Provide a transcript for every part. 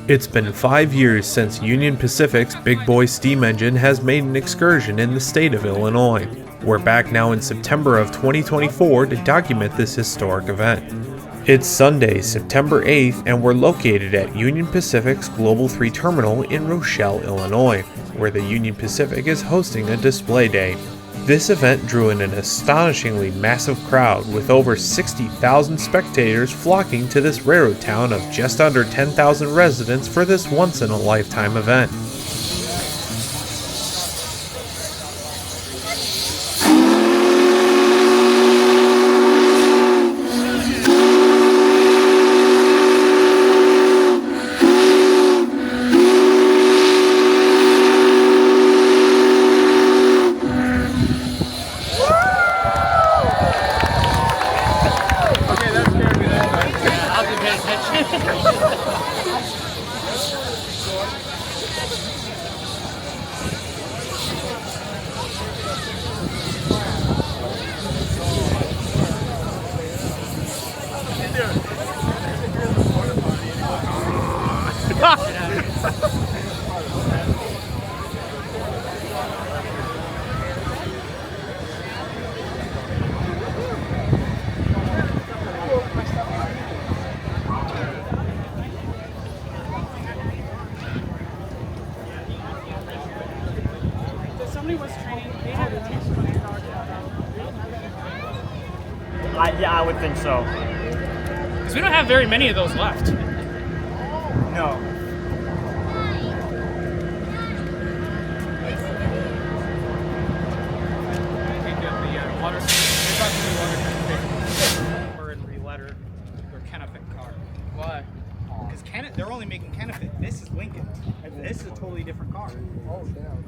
It's been 5 years since Union Pacific's Big Boy steam engine has made an excursion in the state of Illinois. We're back now in September of 2024 to document this historic event. It's Sunday, September 8th, and we're located at Union Pacific's Global 3 Terminal in Rochelle, Illinois, where the Union Pacific is hosting a display day. This event drew in an astonishingly massive crowd, with over 60,000 spectators flocking to this railroad town of just under 10,000 residents for this once-in-a-lifetime event. Yeah, I would think so. Because we don't have very many of those left. No. They get the water. They got the water or in re-letter or Kennefic car. Why? Because they're only making Kennefic. This is Lincoln. And this is a totally different car. Oh, damn.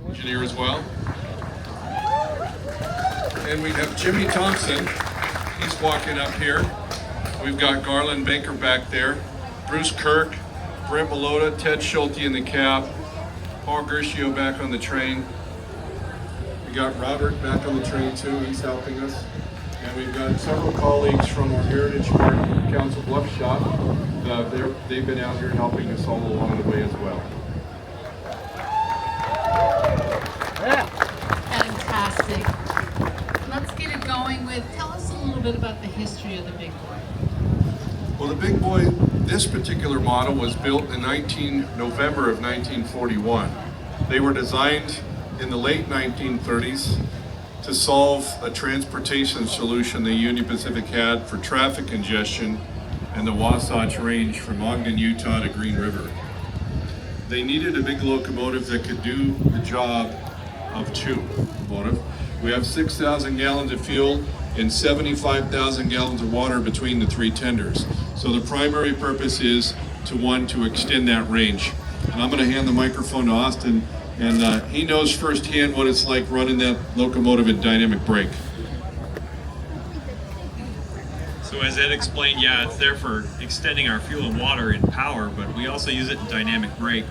Engineer as well. And we have Jimmy Thompson, he's walking up here. We've got Garland Baker back there, Bruce Kirk, Brent Malota, Ted Schulte in the cab, Paul Gershio back on the train. We got Robert back on the train too, he's helping us. And we've got several colleagues from our Heritage Park Council Bluff Shop. They've been out here helping us all along the way as well. Fantastic. Let's get it going with, tell us a little bit about the history of the Big Boy. Well, the Big Boy, this particular model was built in November of 1941. They were designed in the late 1930s to solve a transportation solution the Union Pacific had for traffic congestion in the Wasatch Range from Ogden, Utah to Green River. They needed a big locomotive that could do the job of two locomotive. We have 6,000 gallons of fuel and 75,000 gallons of water between the three tenders. So the primary purpose is to extend that range. And I'm going to hand the microphone to Austin, and he knows firsthand what it's like running that locomotive at dynamic brake. So as Ed explained, yeah, it's there for extending our fuel and water and power, but we also use it in dynamic brake.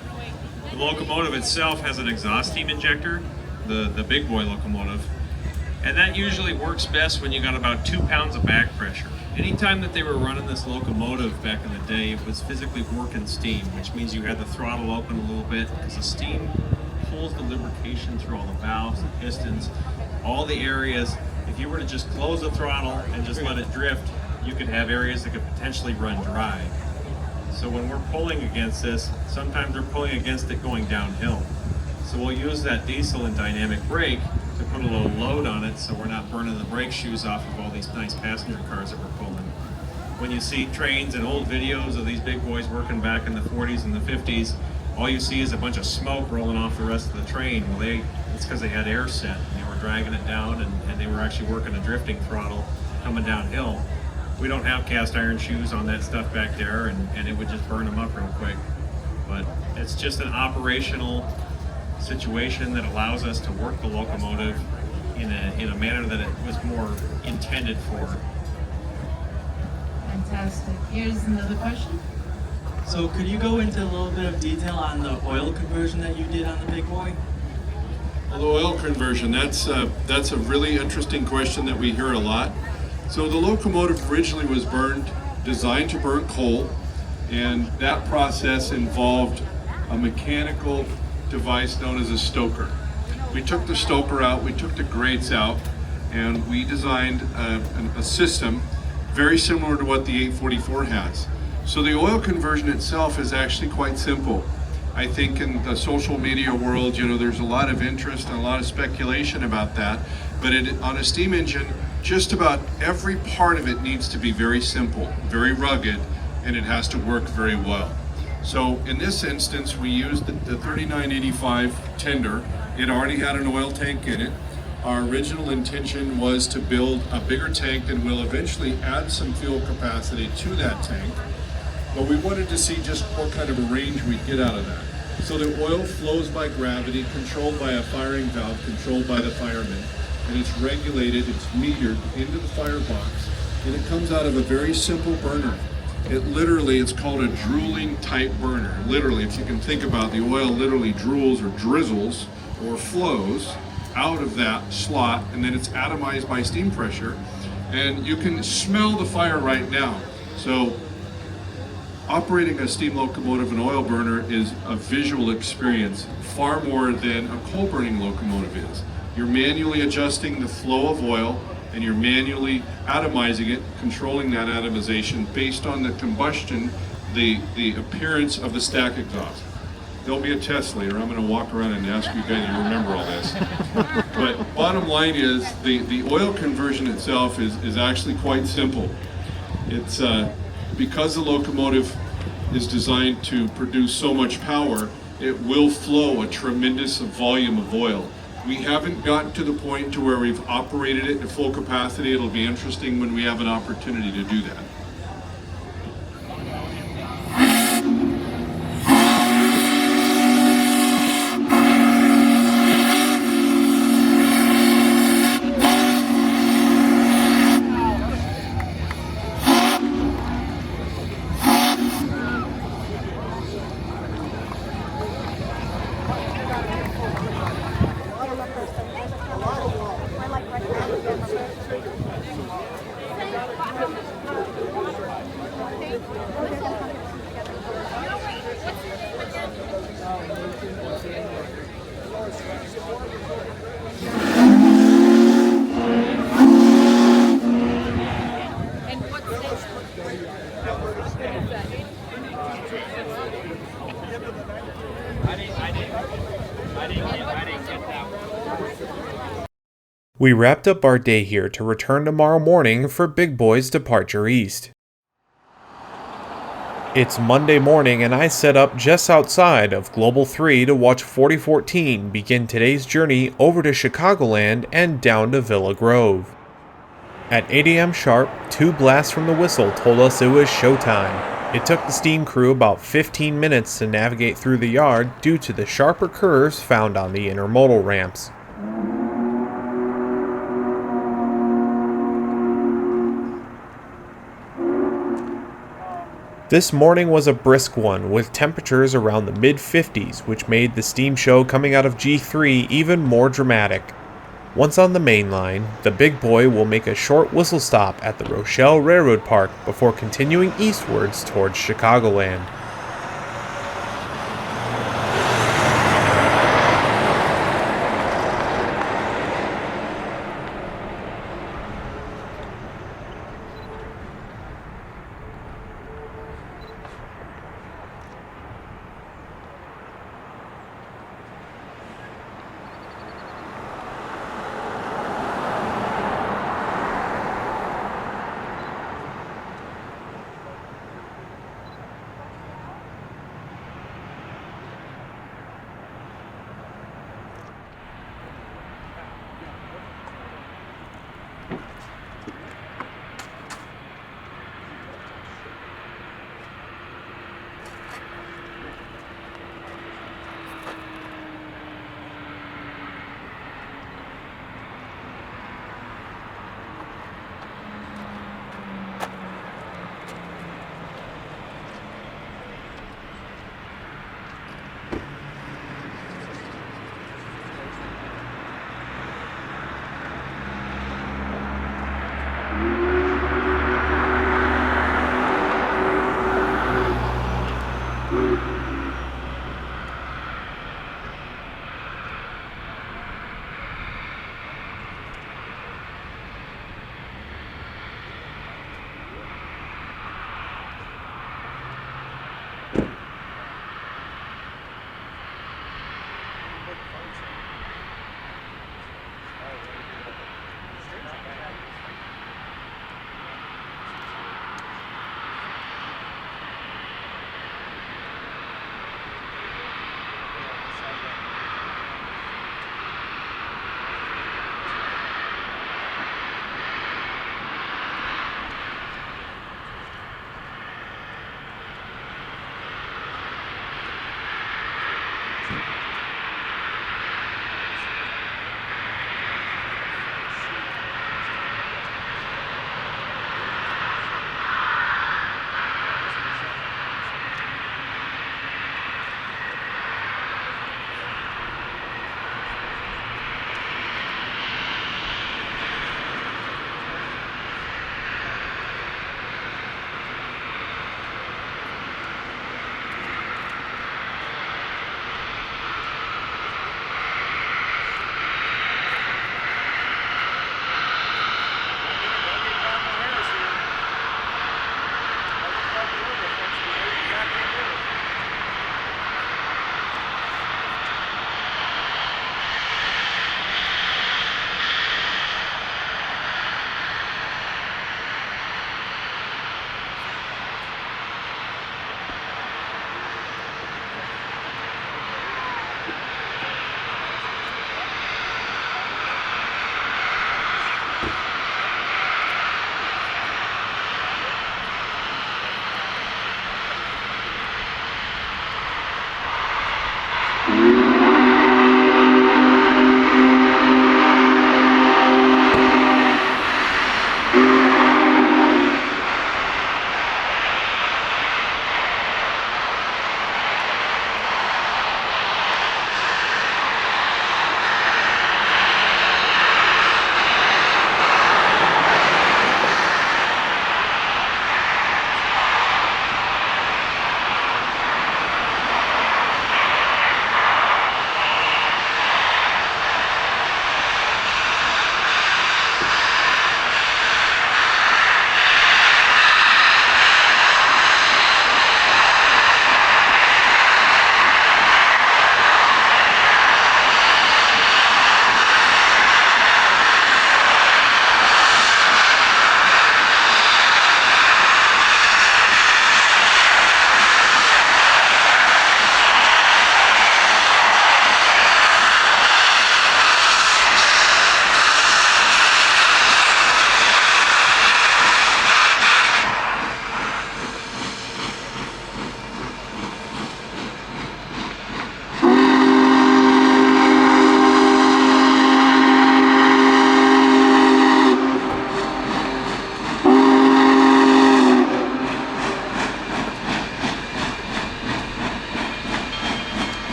The locomotive itself has an exhaust steam injector, the Big Boy locomotive, and that usually works best when you got about 2 pounds of back pressure. Anytime that they were running this locomotive back in the day, it was physically working steam, which means you had the throttle open a little bit because the steam pulls the lubrication through all the valves, the pistons, all the areas. If you were to just close the throttle and just let it drift, you could have areas that could potentially run dry. So when we're pulling against this, sometimes we're pulling against it going downhill. So we'll use that diesel and dynamic brake to put a little load on it so we're not burning the brake shoes off of all these nice passenger cars that we're pulling. When you see trains and old videos of these big boys working back in the 40s and the 50s, all you see is a bunch of smoke rolling off the rest of the train. Well, it's because they had air set and they were dragging it down and they were actually working a drifting throttle coming downhill. We don't have cast iron shoes on that stuff back there, and it would just burn them up real quick. But it's just an operational situation that allows us to work the locomotive in a manner that it was more intended for. Fantastic. Here's another question. So could you go into a little bit of detail on the oil conversion that you did on the Big Boy? Well, the oil conversion, that's a really interesting question that we hear a lot. So the locomotive originally was burned designed to burn coal, and that process involved a mechanical device known as a stoker. We took the stoker out, we took the grates out, and we designed a system very similar to what the 844 has. So the oil conversion itself is actually quite simple. I think in the social media world, there's a lot of interest and a lot of speculation about that, but on a steam engine, just about every part of it needs to be very simple, very rugged, and it has to work very well. So in this instance, we used the 3985 tender. It already had an oil tank in it. Our original intention was to build a bigger tank, and we'll eventually add some fuel capacity to that tank. But we wanted to see just what kind of a range we'd get out of that. So the oil flows by gravity, controlled by a firing valve, controlled by the fireman, and it's regulated, it's metered into the firebox, and it comes out of a very simple burner. It's called a drooling type burner. Literally, if you can think about the oil literally drools or drizzles or flows out of that slot, and then it's atomized by steam pressure, and you can smell the fire right now. So operating a steam locomotive and oil burner is a visual experience far more than a coal burning locomotive is. You're manually adjusting the flow of oil, and you're manually atomizing it, controlling that atomization based on the combustion, the appearance of the stack exhaust. There'll be a test later. I'm going to walk around and ask you guys to remember all this. But bottom line is the oil conversion itself is actually quite simple. It's because the locomotive is designed to produce so much power, it will flow a tremendous volume of oil. We haven't gotten to the point to where we've operated it at full capacity. It'll be interesting when we have an opportunity to do that. We wrapped up our day here to return tomorrow morning for Big Boy's departure east. It's Monday morning and I set up just outside of Global 3 to watch 4014 begin today's journey over to Chicagoland and down to Villa Grove. At 8 a.m. sharp, 2 blasts from the whistle told us it was showtime. It took the steam crew about 15 minutes to navigate through the yard due to the sharper curves found on the intermodal ramps. This morning was a brisk one, with temperatures around the mid-50s, which made the steam show coming out of G3 even more dramatic. Once on the main line, the Big Boy will make a short whistle stop at the Rochelle Railroad Park before continuing eastwards towards Chicagoland.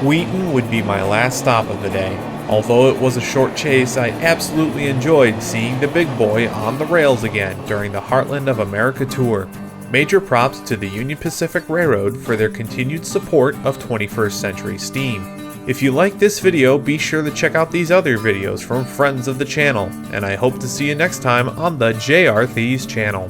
Wheaton would be my last stop of the day. Although it was a short chase, I absolutely enjoyed seeing the big boy on the rails again during the Heartland of America tour. Major props to the Union Pacific Railroad for their continued support of 21st Century Steam. If you like this video, be sure to check out these other videos from friends of the channel, and I hope to see you next time on the JRTHEES channel.